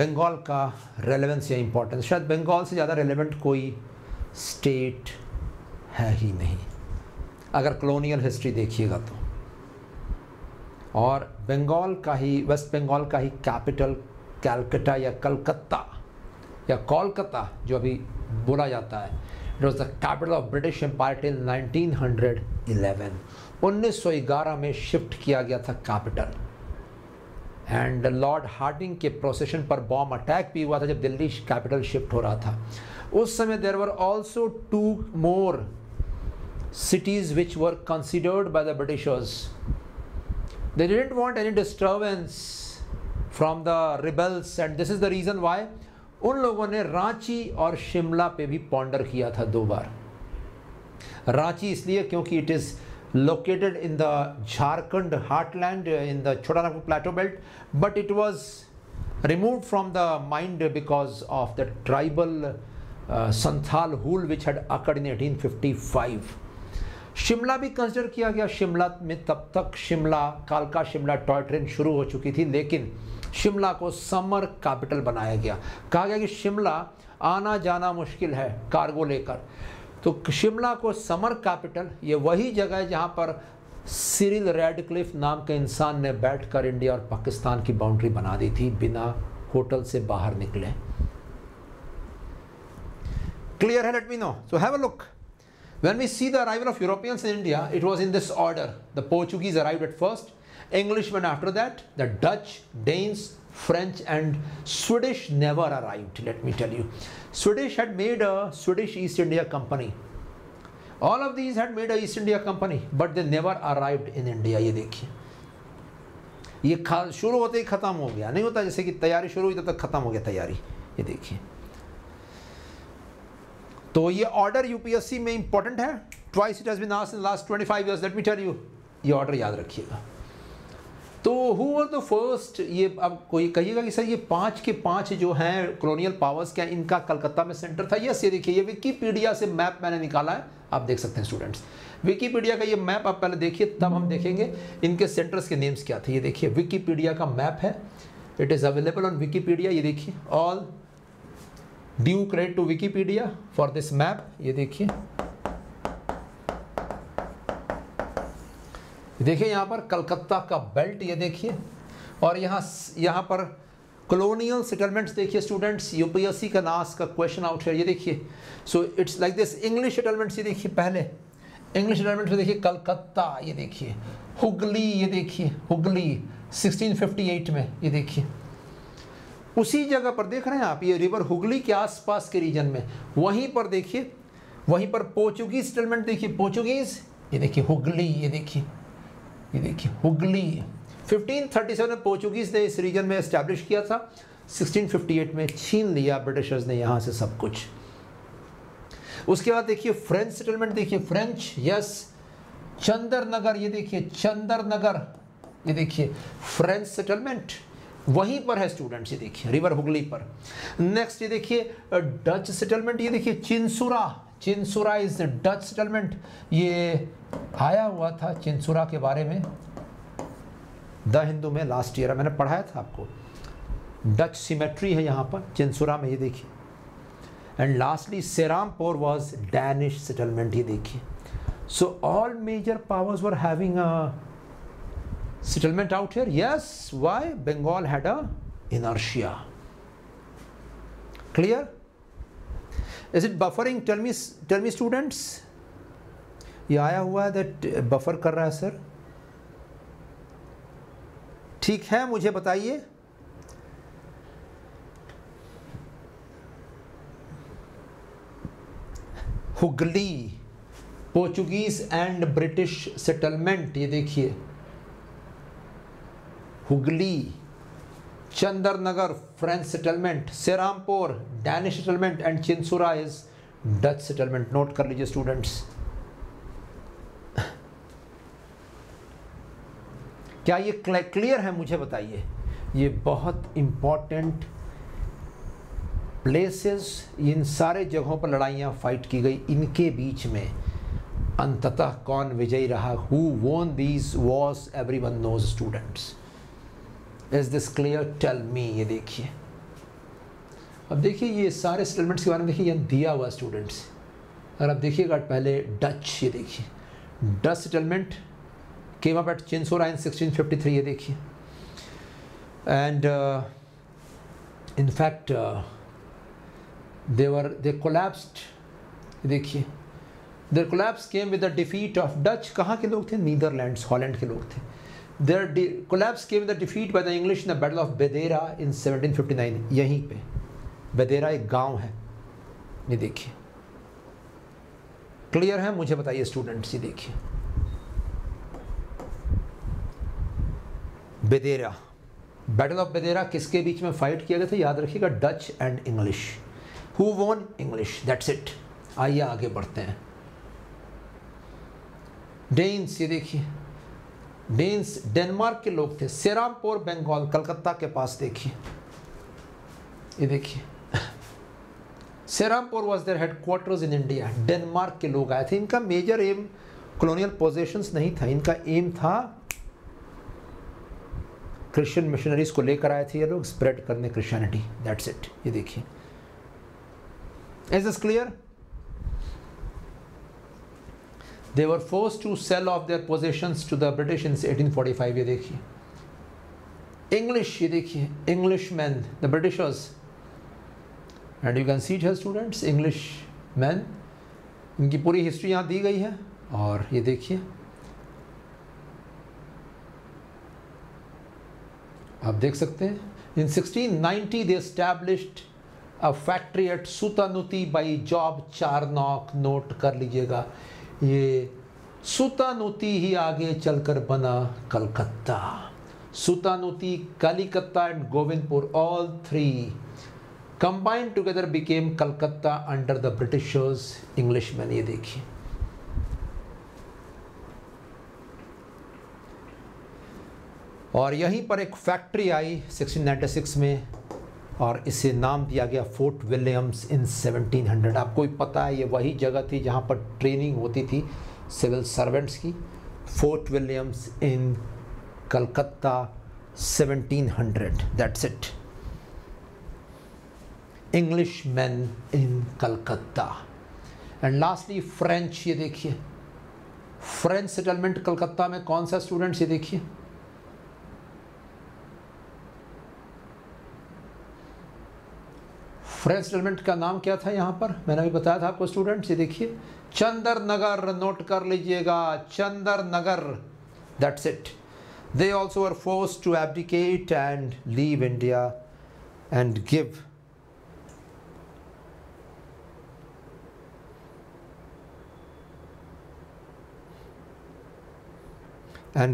बंगाल का रेलेवेंस या इम्पोर्टेंस, शायद बंगाल से ज़्यादा रेलेवेंट कोई स्टेट है ही नहीं अगर कॉलोनियल हिस्ट्री देखिएगा तो। और बंगाल का ही, वेस्ट बंगाल का ही कैपिटल कैलकटा या कलकत्ता या कोलकाता जो अभी बोला जाता है, it was the capital of British Empire till 1911। 1911 में शिफ्ट किया गया था कैपिटल। एंड लॉर्ड हार्डिंग के प्रोसेशन पर बॉम्ब अटैक भी हुआ था जब दिल्ली कैपिटल शिफ्ट हो रहा था। उस समय there were also 2 more cities which were considered by the Britishers. They didn't want any disturbance from the rebels and this is the reason why उन लोगों ने रांची और शिमला पे भी पॉन्डर किया था 2 बार। रांची इसलिए क्योंकि it is located in the Jharkhand heartland in the Chota Nagpur plateau belt, but it was removed from the mind because of the tribal Santhal Hul which had occurred in 1855. Shimla भी consider किया गया। शिमला में तब तक कालका Shimla toy train शुरू हो चुकी थी, लेकिन शिमला को समर कैपिटल बनाया गया। कहा गया कि शिमला आना जाना मुश्किल है कार्गो लेकर, तो शिमला को समर कैपिटल, ये वही जगह है जहाँ पर सिरिल रेडक्लिफ नाम के इंसान ने बैठकर इंडिया और पाकिस्तान की बाउंड्री बना दी थी बिना होटल से बाहर निकले। क्लियर है? Let me know. So have a look. When we see the arrival of Europeans in India, it was in this order. The Portuguese arrived at first, Englishmen after that, the Dutch, Danes, French and Swedish never arrived, let me tell you. Swedish had made a Swedish East India Company. All of these had made a East India Company, but they never arrived in India. ये देखिए, ये शुरू होते ही ख़त्म हो गया, नहीं होता जैसे कि तैयारी शुरू हुई तब तक ख़त्म हो गया तैयारी। ये देखिए, तो ये ऑर्डर यूपीएससी में इंपॉर्टेंट है। Twice it has been asked in last 25 years, let me tell you, ये ऑर्डर याद रखिएगा। तो हु वर द फर्स्ट, ये अब कोई कहिएगा कि सर ये 5 के 5 जो हैं कॉलोनियल पावर्स, क्या इनका कलकत्ता में सेंटर था? यस, ये देखिए, ये विकीपीडिया से मैप मैंने निकाला है, आप देख सकते हैं स्टूडेंट्स। विकीपीडिया का ये मैप आप पहले देखिए, तब हम देखेंगे इनके सेंटर्स के नेम्स क्या थे। ये देखिए विकीपीडिया का मैप है, it is available on Wikipedia. ये देखिए, all due credit to Wikipedia for this map. ये देखिए, देखिए यहाँ पर कलकत्ता का बेल्ट, ये देखिए, और यहाँ पर कॉलोनियल सेटलमेंट्स देखिए स्टूडेंट्स, यूपीएससी का नास का क्वेश्चन आउट है। ये देखिए, so it's like this English settlements. ये देखिए, पहले इंग्लिश सेटलमेंट्स में देखिए कलकत्ता, ये देखिए हुगली, ये देखिए हुगली 1658 में। ये देखिए उसी जगह पर देख रहे हैं आप, ये रिवर हुगली के आसपास के रीजन में, वहीं पर देखिए, वहीं पर पोर्चुगीज सेटलमेंट देखिए, पोर्चुगीज, ये देखिए हुगली, ये देखिए, ये देखिए हुगली 1537 में पोर्चुगीज ने इस रीजन में एस्टैब्लिश किया था, 1658 में छीन लिया ब्रिटिशर्स ने यहाँ से सब कुछ। उसके बाद देखिए फ्रेंच सेटलमेंट, देखिए फ्रेंच, यस, चंदरनगर, ये देखिए चंदरनगर, ये देखिए फ्रेंच सेटलमेंट वहीं पर है स्टूडेंट्स, ये देखिए रिवर हुगली पर। नेक्स्ट ये देखिए डच सेटलमेंट, ये देखिए Chinsurah, Chinsurah is Dutch settlement. ये आया हुआ था चिंसुरा के बारे में द हिंदू में लास्ट ईयर, मैंने पढ़ाया था आपको। डच सिमेट्री है यहाँ पर चिंसुरा में, ये देखिए। And lastly Serampore was Danish settlement, ये देखिए। So all major powers were having a settlement out here. Yes, why? Bengal had a inertia. Clear? Is it buffering? Tell me students. ये आया हुआ है that buffer कर रहा है सर, ठीक है? मुझे बताइए। Hooghly Portuguese and British settlement, ये देखिए Hooghly, Chandarnagar French settlement, Serampore Danish settlement and Chinsurah is Dutch settlement. Note कर लीजिए स्टूडेंट्स। क्या ये क्लियर है? मुझे बताइए। ये बहुत इंपॉर्टेंट प्लेसेस, इन सारे जगहों पर लड़ाइयाँ फाइट की गई, इनके बीच में अंततः कौन विजयी रहा? Who won these wars? Everyone knows students. Is this clear? Tell me। ये देखिए अब देखिए ये सारे सेटलमेंट्स के बारे में देखिए यहाँ दिया हुआ स्टूडेंट्स। अगर आप देखिएगा पहले डच, ये देखिए Dutch settlement came up at Chinsurah in 1653, ये देखिए। And in fact they collapsed, देखिए their collapse came with the defeat of Dutch. कहाँ के लोग थे? नीदरलैंड्स, हॉलैंड के लोग थे। Their collapse came with the defeat by the English in the battle of Bedara in 1759। यहीं पे बेदेरा एक गांव है, ये देखिए। क्लियर है? मुझे बताइए स्टूडेंट्स, ये देखिए बेदेरा, बैटल ऑफ बेदेरा किसके बीच में फाइट किया गया था? याद रखिएगा, Dutch and English. Who won? English, that's it. आइए आगे बढ़ते हैं। डेन्स, ये देखिए डेन्स डेनमार्क के लोग थे। सेरामपुर बंगाल, कलकत्ता के पास, देखिए ये देखिए Serampore was their headquarters in India. Denmark के लोग आए थे। इनका मेजर एम कॉलोनियल पोजेशंस नहीं था, इनका एम था क्रिश्चियन मिशनरीज को लेकर आए थे ये लोग, स्प्रेड करने क्रिश्चियनिटी, दैट्स इट। ये देखिए, is this clear? They were forced to sell off their possessions to the British in 1845, ये देखिए। English, ये देखिए Englishmen, the Britishers, and you can see it here students, Englishmen, इनकी पूरी history यहाँ दी गई है। और ये देखिए आप देख सकते हैं, in 1690 they established a factory at Sutanuti by Job Charnock। Note कर लीजिएगा, ये सुतानुती ही आगे चलकर बना Calcutta. Sutanuti, Kalikata and Gobindapur, all three combined together became Calcutta under the Britishers, Englishman. ये देखिए और यहीं पर एक फैक्ट्री आई 1696 में और इसे नाम दिया गया फोर्ट विलियम्स इन 1700। आपको भी पता है ये वही जगह थी जहाँ पर ट्रेनिंग होती थी सिविल सर्वेंट्स की। Fort Williams in Calcutta 1700, that's it. English man in Calcutta. And lastly French, ये देखिए फ्रेंच सेटलमेंट कलकत्ता में कौन सा स्टूडेंट्स? ये देखिए फ्रेंच सेटलमेंट का नाम क्या था यहाँ पर? मैंने अभी बताया था आपको स्टूडेंट्स, ये देखिए चंदर नगर, नोट कर लीजिएगा Chandernagar, that's it. They also were forced to abdicate and leave India and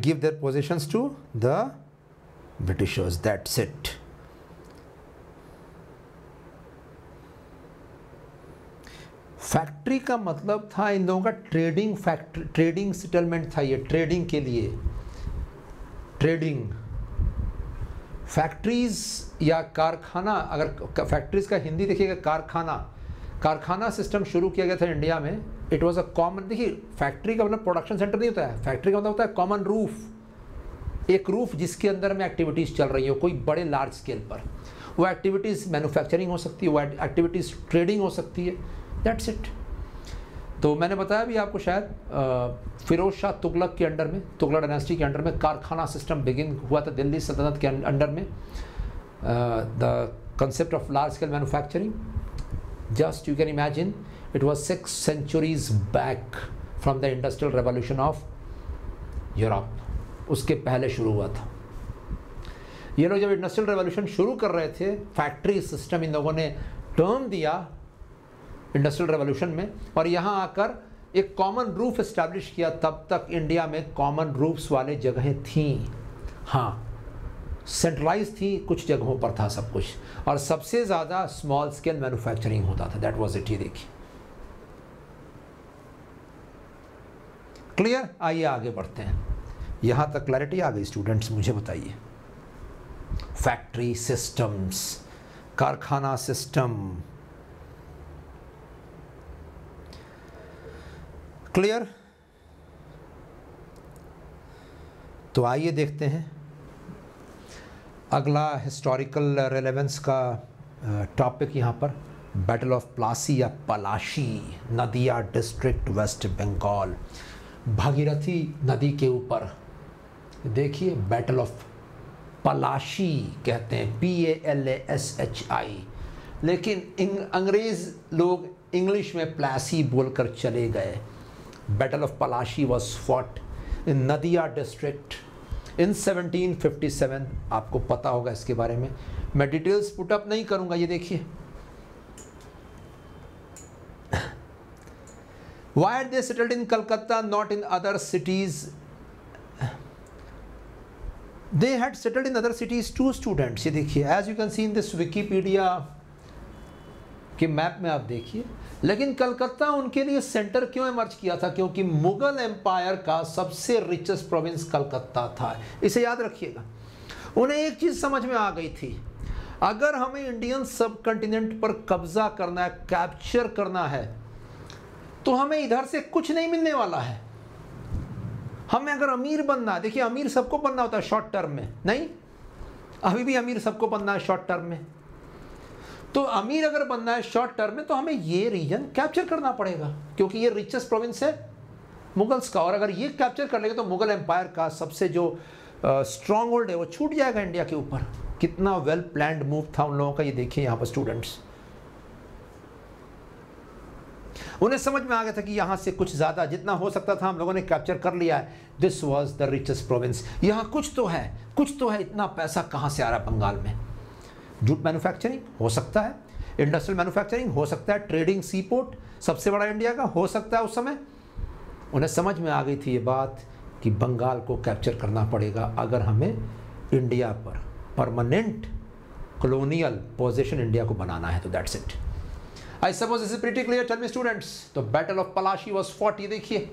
give their possessions to the Britishers, that's it। Factory का मतलब था इन लोगों का ट्रेडिंग फैक्ट्री, ट्रेडिंग सेटलमेंट था ये, ट्रेडिंग के लिए। ट्रेडिंग फैक्ट्रीज या कारखाना, अगर फैक्ट्रीज का हिंदी देखिएगा कारखाना, कारखाना सिस्टम शुरू किया गया था इंडिया में। इट वाज अ कॉमन, देखिए फैक्ट्री का मतलब प्रोडक्शन सेंटर नहीं होता है, फैक्ट्री का मतलब होता है कॉमन रूफ, एक रूफ जिसके अंदर में एक्टिविटीज़ चल रही हो कोई बड़े लार्ज स्केल पर। वो एक्टिविटीज़ मैन्युफैक्चरिंग हो सकती है, वो एक्टिविटीज़ ट्रेडिंग हो सकती है, दैट्स इट। तो मैंने बताया भी आपको शायद फिरोज शाह तुगलक के अंडर में, तुगलक डायनेस्टी के अंडर में कारखाना सिस्टम बिगिन हुआ था दिल्ली सल्तनत के अंडर में। The concept of large scale manufacturing, just you can imagine, it was 6 centuries back from the industrial revolution of Europe, उसके पहले शुरू हुआ था। ये लोग जब इंडस्ट्रियल रेवोल्यूशन शुरू कर रहे थे, फैक्ट्री सिस्टम इन लोगों ने टर्म दिया इंडस्ट्रियल रेवोल्यूशन में, और यहाँ आकर एक कॉमन रूफ इस्टेब्लिश किया। तब तक इंडिया में कॉमन रूफ्स वाले जगहें थीं, हाँ सेंट्रलाइज थी, कुछ जगहों पर था सब कुछ, और सबसे ज़्यादा स्मॉल स्केल मैन्युफैक्चरिंग होता था, दैट वाज इट। ही देखिए क्लियर? आइए आगे बढ़ते हैं। यहाँ तक क्लैरिटी आ गई स्टूडेंट्स? मुझे बताइए। फैक्ट्री सिस्टम्स, कारखाना सिस्टम, क्लियर? तो आइए देखते हैं अगला हिस्टोरिकल रेलेवेंस का टॉपिक यहाँ पर बैटल ऑफ प्लासी या पलाशी, नदिया डिस्ट्रिक्ट, वेस्ट बंगाल, भागीरथी नदी के ऊपर। देखिए बैटल ऑफ पलाशी कहते हैं, PALASHI, लेकिन अंग्रेज़ लोग इंग्लिश में प्लासी बोलकर चले गए। Battle of Palashi was fought in Nadia district in 1757। आपको पता होगा इसके बारे में, मैं डिटेल्स पुटअप नहीं करूंगा। ये देखिए, Why they settled in Calcutta, not in other cities? They had settled in other cities too, students. ये देखिए, as you can see in this Wikipedia के मैप में आप देखिए, लेकिन कलकत्ता उनके लिए सेंटर क्यों इमर्ज किया था? क्योंकि मुगल एम्पायर का सबसे रिचेस्ट प्रोविंस कलकत्ता था। इसे याद रखिएगा। उन्हें एक चीज समझ में आ गई थी, अगर हमें इंडियन सब कॉन्टिनेंट पर कब्जा करना है, कैप्चर करना है, तो हमें इधर से कुछ नहीं मिलने वाला है। हमें अगर अमीर बनना है, देखिए अमीर सबको बनना होता है शॉर्ट टर्म में, नहीं, अभी भी अमीर सबको बनना है शॉर्ट टर्म में। तो अमीर अगर बनना है शॉर्ट टर्म में, तो हमें ये रीजन कैप्चर करना पड़ेगा, क्योंकि ये रिचेस्ट प्रोविंस है मुगल्स का, और अगर ये कैप्चर कर लेंगे तो मुगल एम्पायर का सबसे जो स्ट्रॉन्ग होल्ड है वो छूट जाएगा इंडिया के ऊपर। कितना वेल प्लान्ड मूव था उन लोगों का, ये देखिए यहाँ पर स्टूडेंट्स। उन्हें समझ में आ गया था कि यहाँ से कुछ ज़्यादा जितना हो सकता था हम लोगों ने कैप्चर कर लिया है। This was the richest province. यहाँ कुछ तो है, इतना पैसा कहाँ से आ रहा है बंगाल में? जूट मैन्युफैक्चरिंग हो सकता है, इंडस्ट्रियल मैन्युफैक्चरिंग हो सकता है, ट्रेडिंग सी पोर्ट सबसे बड़ा इंडिया का हो सकता है उस समय। उन्हें समझ में आ गई थी ये बात कि बंगाल को कैप्चर करना पड़ेगा अगर हमें इंडिया पर परमानेंट कॉलोनियल पोजीशन इंडिया को बनाना है। तो that's it. I suppose this is pretty clear. Tell me students, तो बैटल ऑफ पलाशी was fought, ये देखिए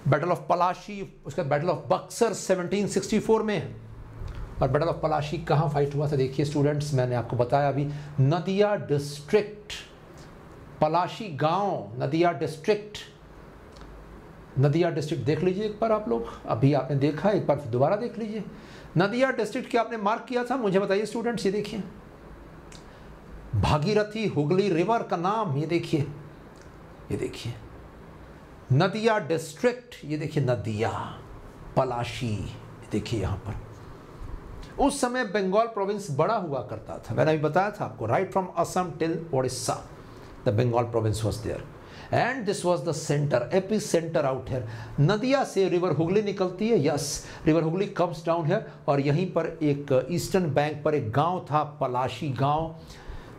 बैटल ऑफ पलाशी, उसका बैटल ऑफ बक्सर 1764 में। और बैटल ऑफ पलाशी कहाँ फाइट हुआ था देखिए स्टूडेंट्स, मैंने आपको बताया अभी, नदिया डिस्ट्रिक्ट, पलाशी गांव, नदिया डिस्ट्रिक्ट देख लीजिए एक बार आप लोग, अभी आपने देखा एक बार दोबारा देख लीजिए। नदिया डिस्ट्रिक्ट क्या आपने मार्क किया था, मुझे बताइए स्टूडेंट्स। ये देखिए भागीरथी हुगली रिवर का नाम, ये देखिए नदिया डिस्ट्रिक्ट, ये देखिए नदिया पलाशी, ये देखिए यहाँ पर। उस समय बंगाल प्रोविंस बड़ा हुआ करता था, मैंने अभी बताया था आपको, right from Assam till Odisha the Bengal province was there and this was the centre, epicentre out here. Nadia से रिवर हुगली निकलती है, yes, river Hooghly comes down here, और यहीं पर एक ईस्टर्न बैंक पर एक गांव था पलाशी गांव,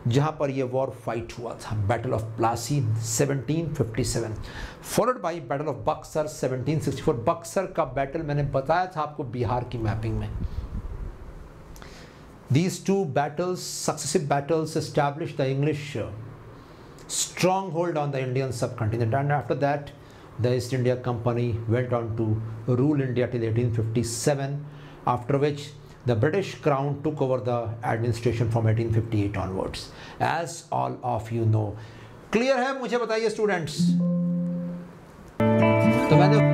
जहाँ पर ये वॉर फाइट हुआ था, battle of Plassey 1757, followed by battle of Buxar 1764। Buxar का बैटल मैंने बताया था आपको बिहार की मैपिंग में। These two battles, successive battles, established the English stronghold on the Indian subcontinent, and after that the East India Company went on to rule India till 1857, after which the British Crown took over the administration from 1858 onwards, as all of you know. Clear है? मुझे बताइए students. तो मैंने